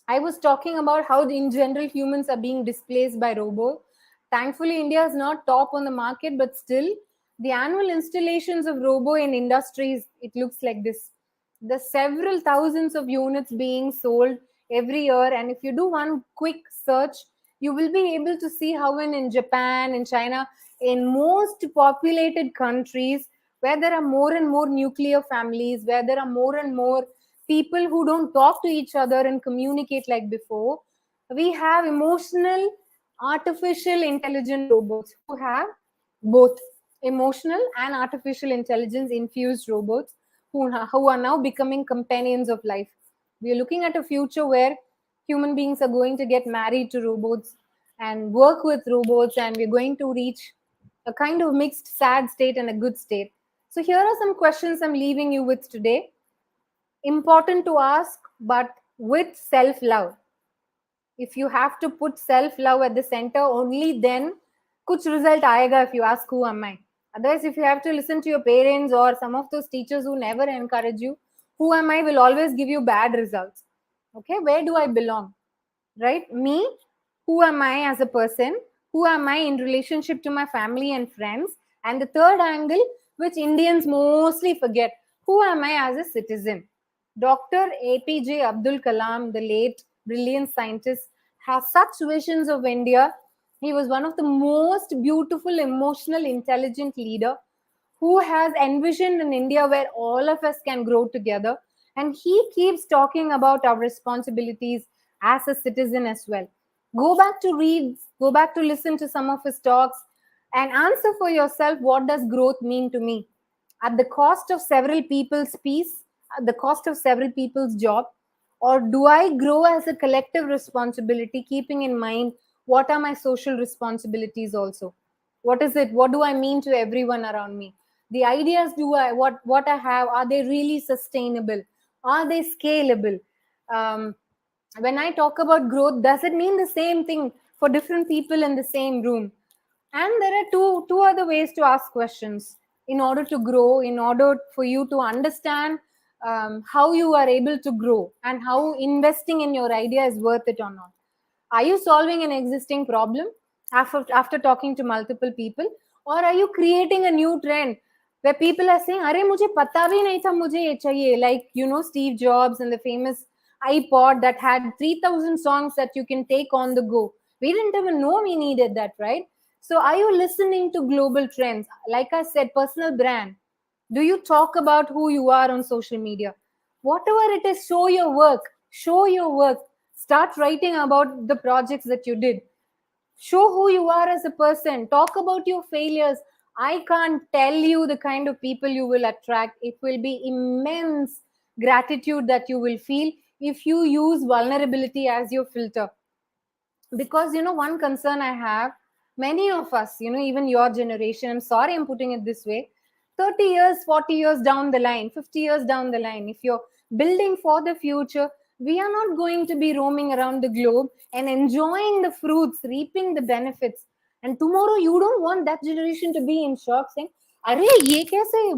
I was talking about how in general humans are being displaced by robo. Thankfully, India is not top on the market, but still, the annual installations of robo in industries, it looks like this. There's several thousands of units being sold every year, and if you do one quick search, you will be able to see how in Japan, in China, in most populated countries, where there are more and more nuclear families, where there are more and more people who don't talk to each other and communicate like before, we have emotional, artificial intelligent robots who have both emotional and artificial intelligence infused robots who are now becoming companions of life. We are looking at a future where human beings are going to get married to robots and work with robots, and we're going to reach a kind of mixed sad state and a good state. So here are some questions I'm leaving you with today. Important to ask, but with self-love. If you have to put self-love at the center, only then kuch result aayega. If you ask who am I, otherwise if you have to listen to your parents or some of those teachers who never encourage you, who am I will always give you bad results. Okay, where do I belong, right? Me, who am I as a person, who am I in relationship to my family and friends, and the third angle, which Indians mostly forget, who am I as a citizen. Dr. APJ Abdul Kalam, the late brilliant scientist, has such visions of India. He was one of the most beautiful, emotional, intelligent leader who has envisioned an India where all of us can grow together. And he keeps talking about our responsibilities as a citizen as well. Go back to read, go back to listen to some of his talks, and answer for yourself, what does growth mean to me? At the cost of several people's peace, at the cost of several people's job, or do I grow as a collective responsibility, keeping in mind what are my social responsibilities also? What is it? What do I mean to everyone around me? The ideas what I have, are they really sustainable? Are they scalable? Um, when I talk about growth, does it mean the same thing for different people in the same room? And there are two other ways to ask questions in order to grow, in order for you to understand how you are able to grow and how investing in your idea is worth it or not. Are you solving an existing problem after talking to multiple people, or are you creating a new trend where people are saying, "Arey, mujhe pata bhi nahi tha mujhe ye chahiye." Like, you know, Steve Jobs and the famous iPod that had 3,000 songs that you can take on the go. We didn't even know we needed that, right? So are you listening to global trends? Like I said, personal brand. Do you talk about who you are on social media? Whatever it is, show your work. Show your work. Start writing about the projects that you did. Show who you are as a person. Talk about your failures. I can't tell you the kind of people you will attract. It will be immense gratitude that you will feel if you use vulnerability as your filter. Because one concern I have, many of us, even your generation, I'm sorry I'm putting it this way, 30 years, 40 years down the line, 50 years down the line, if you're building for the future, we are not going to be roaming around the globe and enjoying the fruits, reaping the benefits. And tomorrow you don't want that generation to be in shock saying, अरे ये कैसे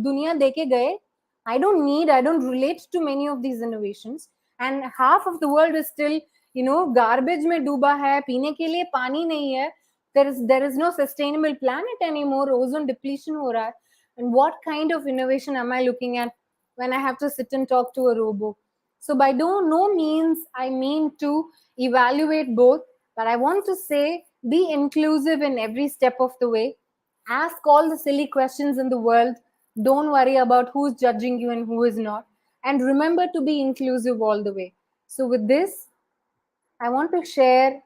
दुनिया देके गए. I don't relate to many of these innovations, and half of the world is still garbage में डूबा है, पीने के लिए पानी नहीं है. There is no sustainable planet anymore. Ozone depletion हो रहा है. And what kind of innovation am I looking at when I have to sit and talk to a robo? So by no means I mean to evaluate both, but I want to say be inclusive in every step of the way. Ask all the silly questions in the world. Don't worry about who's judging you and who is not. And remember to be inclusive all the way. So with this, I want to share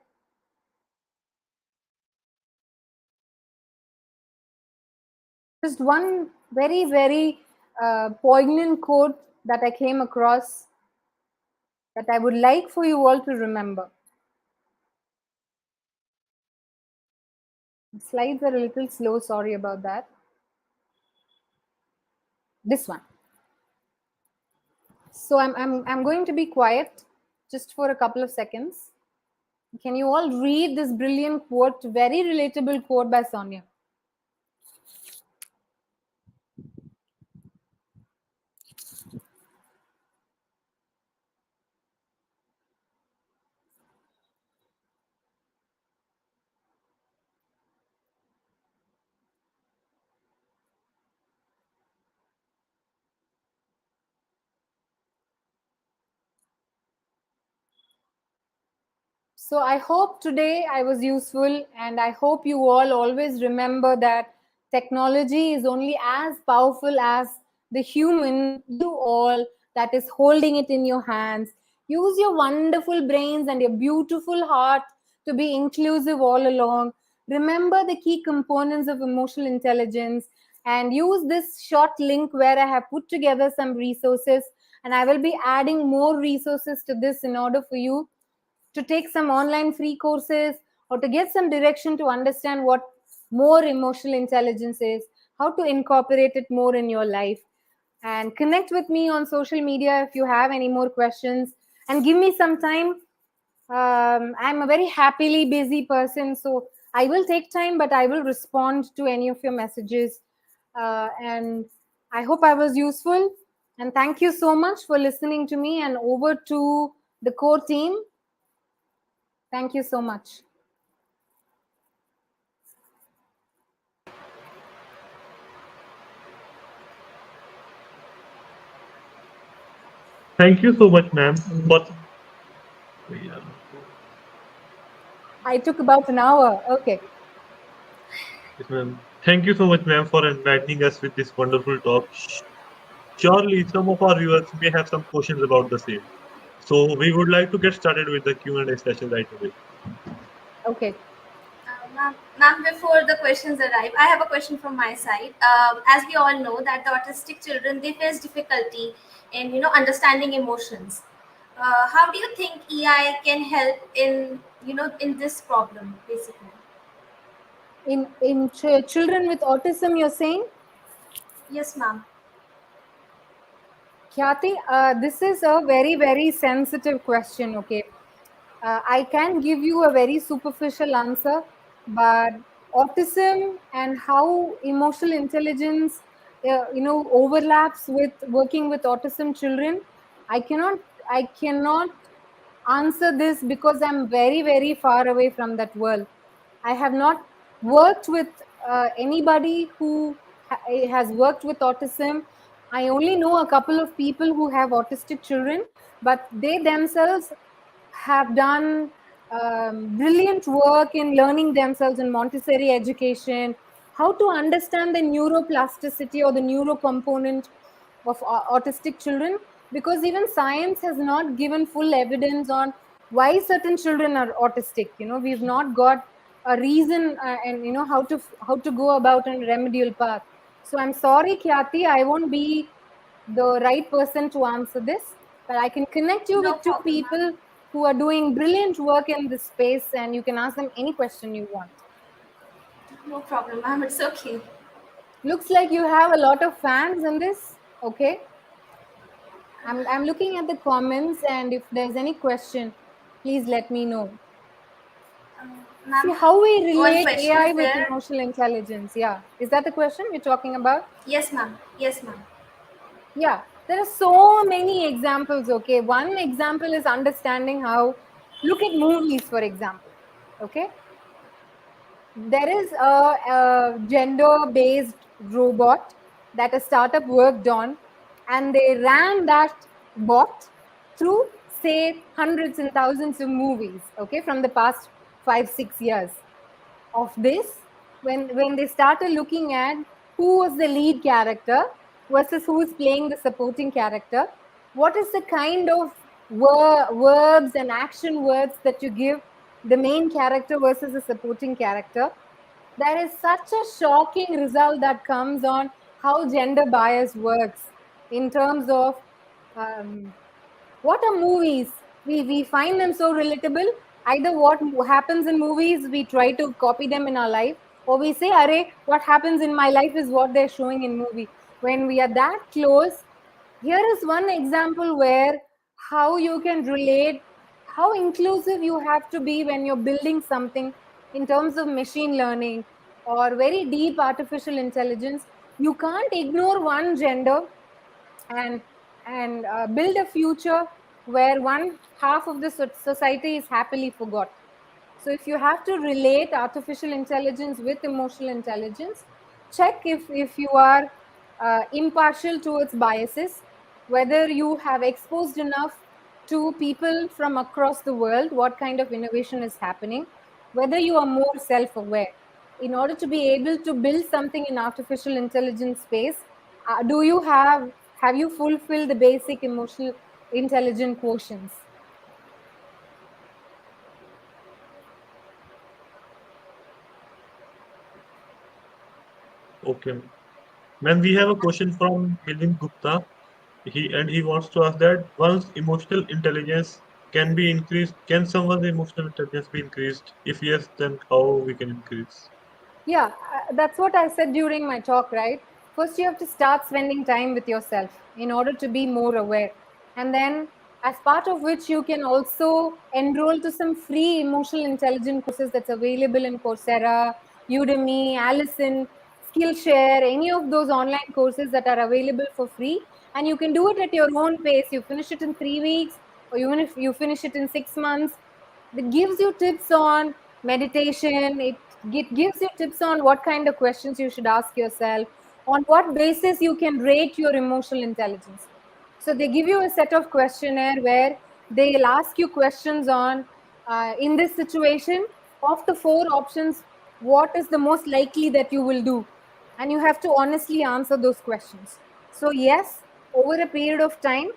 just one very, very poignant quote that I came across that I would like for you all to remember. The slides are a little slow, sorry about that. This one. So I'm going to be quiet just for a couple of seconds. Can you all read this brilliant quote, very relatable quote by Sonia? So I hope today I was useful, and I hope you all always remember that technology is only as powerful as the human, you all, that is holding it in your hands. Use your wonderful brains and your beautiful heart to be inclusive all along. Remember the key components of emotional intelligence, and use this short link where I have put together some resources, and I will be adding more resources to this in order for you to take some online free courses or to get some direction to understand what more emotional intelligence is, how to incorporate it more in your life. And connect with me on social media if you have any more questions, and give me some time. I'm a very happily busy person, so I will take time, but I will respond to any of your messages. And I hope I was useful. And thank you so much for listening to me. And over to the core team. Thank you so much. Thank you so much, ma'am. I took about an hour. Okay. Yes, ma'am. Thank you so much, ma'am, for enlightening us with this wonderful talk. Surely some of our viewers may have some questions about the same. So we would like to get started with the Q&A session right away. Okay. Ma'am, before the questions arrive, I have a question from my side. As we all know that the autistic children, they face difficulty in understanding emotions. How do you think EI can help in in this problem basically? In children with autism, you're saying? Yes, ma'am. Khyati, this is a very, very sensitive question. Okay. I can give you a very superficial answer, but autism and how emotional intelligence, overlaps with working with autism children, I cannot answer this because I'm very, very far away from that world. I have not worked with anybody who has worked with autism. I only know a couple of people who have autistic children, but they themselves have done brilliant work in learning themselves in Montessori education, how to understand the neuroplasticity or the neuro component of autistic children, because even science has not given full evidence on why certain children are autistic. We've not got a reason, and how to go about a remedial path. So I'm sorry, Khyati, I won't be the right person to answer this, but I can connect you No with two problem, ma'am. people who are doing brilliant work in this space, and you can ask them any question you want. No problem, ma'am. It's okay. Looks like you have a lot of fans in this. Okay, I'm looking at the comments, and if there's any question, please let me know. See Ma'am, how we one relate question AI is with there. emotional intelligence. Yeah, is that the question we're talking about? Yes, ma'am. Yes, ma'am. Yeah, there are so many examples. Okay, one example is understanding how. Look at movies, for example. Okay, there is a gender-based robot that a startup worked on, and they ran that bot through, say, hundreds and thousands of movies, okay, from the past 5-6 years. Of this, when they started looking at who was the lead character versus who is playing the supporting character, what is the kind of verbs and action words that you give the main character versus the supporting character, there is such a shocking result that comes on how gender bias works in terms of um, what are movies? We find them so relatable. Either what happens in movies, we try to copy them in our life, or we say, "Arey, what happens in my life is what they're showing in movie." When we are that close, here is one example where how you can relate, how inclusive you have to be when you're building something in terms of machine learning or very deep artificial intelligence. You can't ignore one gender and build a future where one half of the society is happily forgot. So if you have to relate artificial intelligence with emotional intelligence, check if you are impartial towards biases, whether you have exposed enough to people from across the world, what kind of innovation is happening, whether you are more self-aware. In order to be able to build something in artificial intelligence space, do you have you fulfilled the basic emotional intelligent quotients? Okay. Ma'am, we have a question from Milind Gupta. He wants to ask that once emotional intelligence can be increased, can someone's emotional intelligence be increased? If yes, then how we can increase? Yeah, that's what I said during my talk, right? First, you have to start spending time with yourself in order to be more aware. And then, as part of which, you can also enroll to some free emotional intelligence courses that's available in Coursera, Udemy, Allison, Skillshare, any of those online courses that are available for free. And you can do it at your own pace. You finish it in 3 weeks, or even if you finish it in 6 months. It gives you tips on meditation. It gives you tips on what kind of questions you should ask yourself, on what basis you can rate your emotional intelligence. So they give you a set of questionnaire where they'll ask you questions on, in this situation, of the four options, what is the most likely that you will do, and you have to honestly answer those questions. So yes, over a period of time,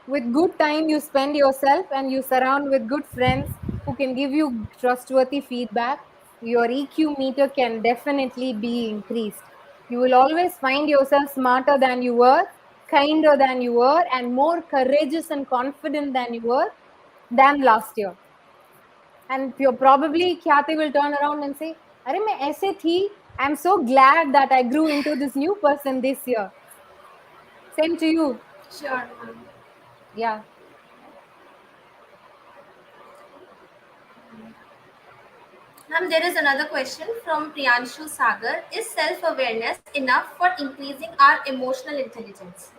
with good time you spend yourself and you surround with good friends who can give you trustworthy feedback, your EQ meter can definitely be increased. You will always find yourself smarter than you were, kinder than you were, and more courageous and confident than you were than last year. And you're probably, Khyati will turn around and say, "Arey, main aise thi. I'm so glad that I grew into this new person this year." Same to you. Sure, ma'am. Yeah. Ma'am, there is another question from Priyanshu Sagar. Is self-awareness enough for increasing our emotional intelligence?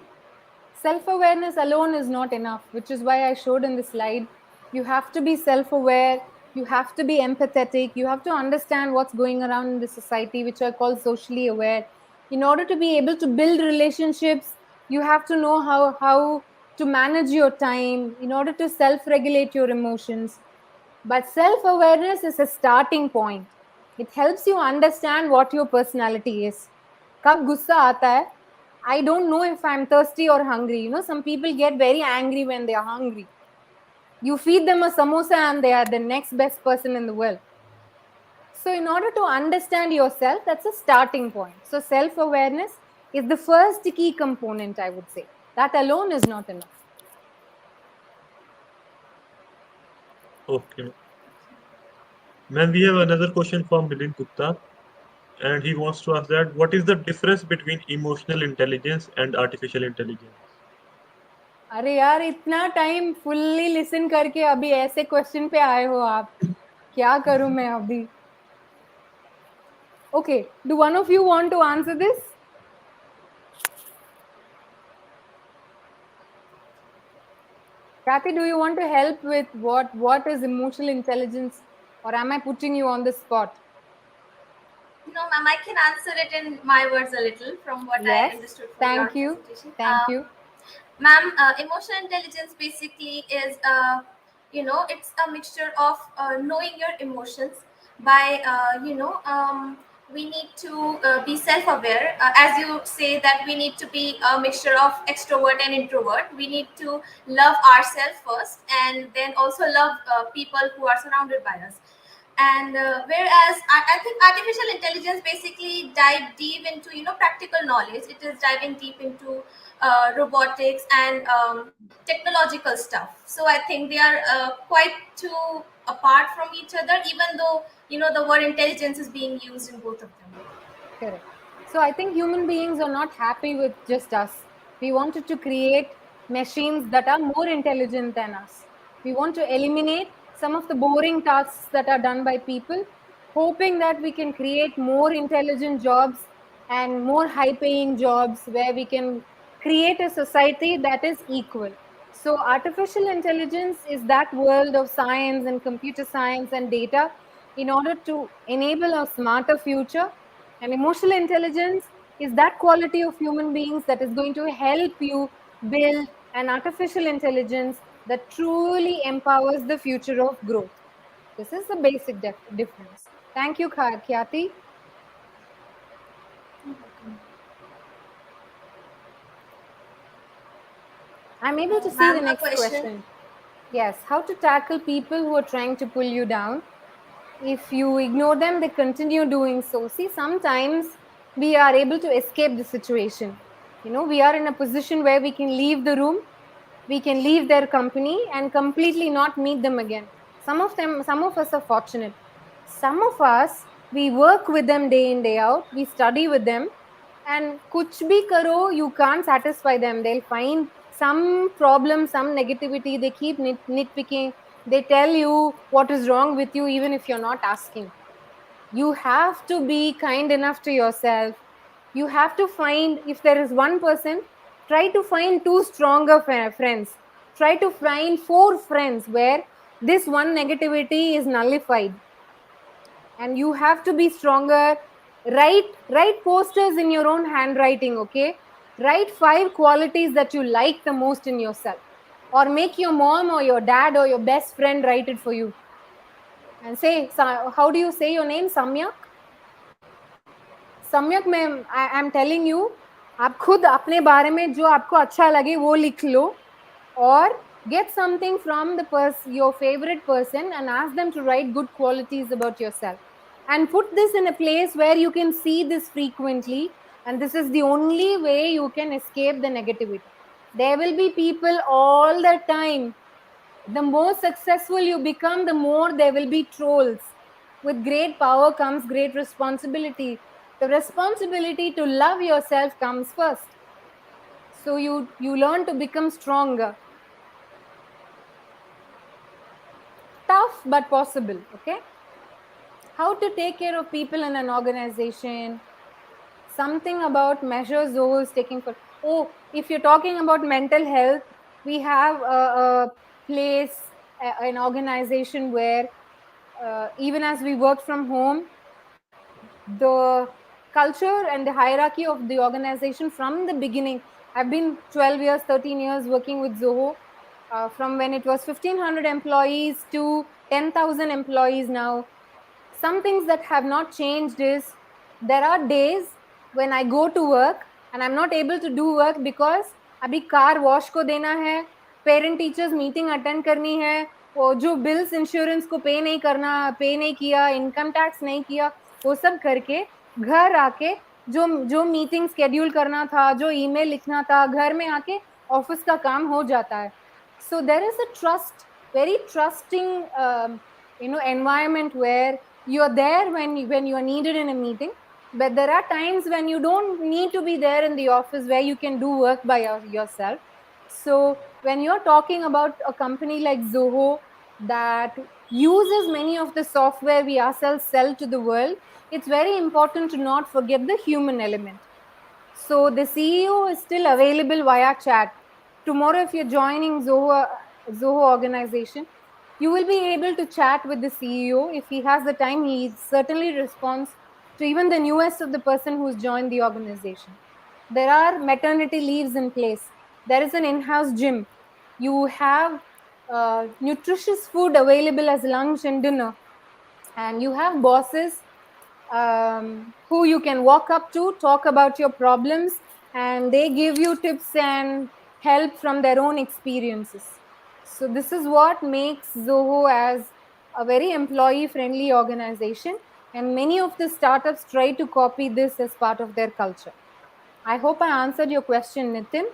Self-awareness alone is not enough, which is why I showed in the slide. You have to be self-aware, you have to be empathetic, you have to understand what's going around in the society, which I call socially aware. In order to be able to build relationships, you have to know how to manage your time, in order to self-regulate your emotions. But self-awareness is a starting point. It helps you understand what your personality is. कब गुस्सा आता है, I don't know if I'm thirsty or hungry. Some people get very angry when they are hungry. You feed them a samosa and they are the next best person in the world. So in order to understand yourself, that's a starting point. So self-awareness is the first key component, I would say. That alone is not enough. Okay. Ma'am, we have another question from Milind Gupta, and he wants to ask that what is the difference between emotional intelligence and artificial intelligence? अरे यार, इतना time fully listen करके अभी ऐसे question पे आए हो आप, क्या करूं मैं अभी? Okay, do one of you want to answer this? Kathy, do you want to help with what is emotional intelligence, or am I putting you on the spot? No, ma'am, I can answer it in my words a little from what I Yes. understood from Thank your you. presentation. Thank you. Ma'am, emotional intelligence basically is, it's a mixture of knowing your emotions by, we need to be self-aware. As you say that we need to be a mixture of extrovert and introvert. We need to love ourselves first and then also love people who are surrounded by us. And whereas I think artificial intelligence basically dive deep into practical knowledge. It is diving deep into robotics and technological stuff. So I think they are quite too apart from each other, even though the word intelligence is being used in both of them. Correct. So I think human beings are not happy with just us. We wanted to create machines that are more intelligent than us. We want to eliminate some of the boring tasks that are done by people, hoping that we can create more intelligent jobs and more high paying jobs where we can create a society that is equal. So artificial intelligence is that world of science and computer science and data in order to enable a smarter future. And emotional intelligence is that quality of human beings that is going to help you build an artificial intelligence that truly empowers the future of growth. This is the basic difference. Thank you, Khyati. I'm able to see the Ma'am, a next question. question. Yes, how to tackle people who are trying to pull you down. If you ignore them, they continue doing so. See, sometimes we are able to escape the situation. We are in a position where we can leave the room, we can leave their company and completely not meet them again. Some of us are fortunate. Some of us, we work with them day in, day out, we study with them, and kuch bhi karo, you can't satisfy them. They'll find some problem, some negativity. They keep nitpicking. They tell you what is wrong with you, even if you're not asking. You have to be kind enough to yourself. You have to find, if there is one person, try to find two stronger friends. Try to find four friends where this one negativity is nullified. And you have to be stronger. Write posters in your own handwriting, okay? Write 5 qualities that you like the most in yourself, or make your mom or your dad or your best friend write it for you and say, how do you say your name? Samyak. सम्यक में I am telling you, आप खुद अपने बारे में जो आपको अच्छा लगे वो लिख लो, और get something from your favorite person and ask them to write good qualities about yourself, and put this in a place where you can see this frequently, and this is the only way you can escape the negativity. There will be people all the time. The more successful you become, the more there will be trolls. With great power comes great responsibility. The responsibility to love yourself comes first. So you learn to become stronger. Tough but possible, okay? How to take care of people in an organization. Something about measures Zoho is taking for. Oh, if you're talking about mental health, we have a place, an organization where even as we work from home, the culture and the hierarchy of the organization from the beginning. I've been 12 years, 13 years working with Zoho, from when it was 1,500 employees to 10,000 employees now. Some things that have not changed is there are days when I go to work and I'm not able to do work because abhi car wash ko dena hai, parent teachers meeting attend करनी है, वो जो bills insurance को पे नहीं किया, income tax नहीं किया, वो सब करके घर आके जो मीटिंग स्केड्यूल करना था, जो ईमेल लिखना था, घर में आके ऑफिस का काम हो जाता है. So there is a very trusting environment where you are there when you are needed in a meeting, but there are times when you don't need to be there in the office where you can do work by yourself. So when you're talking about a company like Zoho that uses many of the software we ourselves sell to the world, it's very important to not forget the human element. So the CEO is still available via chat. Tomorrow, if you're joining Zoho organization, you will be able to chat with the CEO. If he has the time, he certainly responds to even the newest of the person who's joined the organization. There are maternity leaves in place. There is an in-house gym. You have nutritious food available as lunch and dinner. And you have bosses who you can walk up to, talk about your problems, and they give you tips and help from their own experiences. So this is what makes Zoho as a very employee friendly organization, and many of the startups try to copy this as part of their culture. I hope I answered your question, Nitin.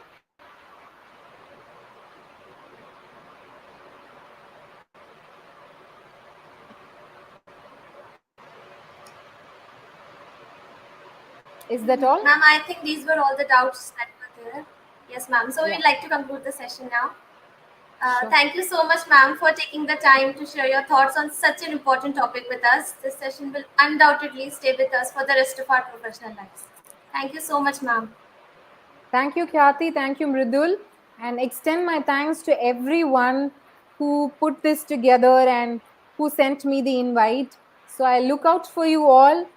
Is that all? Ma'am, I think these were all the doubts that were there. Yes, ma'am. So Yeah. we'd like to conclude the session now. Sure. Thank you so much, ma'am, for taking the time to share your thoughts on such an important topic with us. This session will undoubtedly stay with us for the rest of our professional lives. Thank you so much, ma'am. Thank you, Khyati. Thank you, Mridul. And extend my thanks to everyone who put this together and who sent me the invite. So I look out for you all.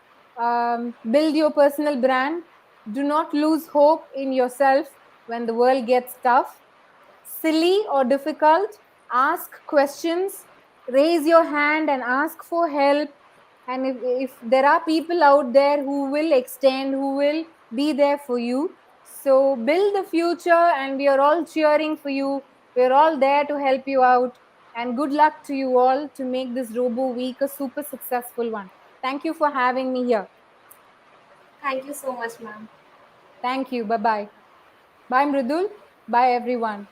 Build your personal brand. Do not lose hope in yourself when the world gets tough. Silly or difficult, ask questions, raise your hand and ask for help. And if there are people out there who will extend, who will be there for you, so build the future, and we are all cheering for you. We're all there to help you out. And good luck to you all to make this Robo Week a super successful one. Thank you for having me here. Thank you so much, ma'am. Thank you. Bye bye. Bye, Mridul. Bye, everyone.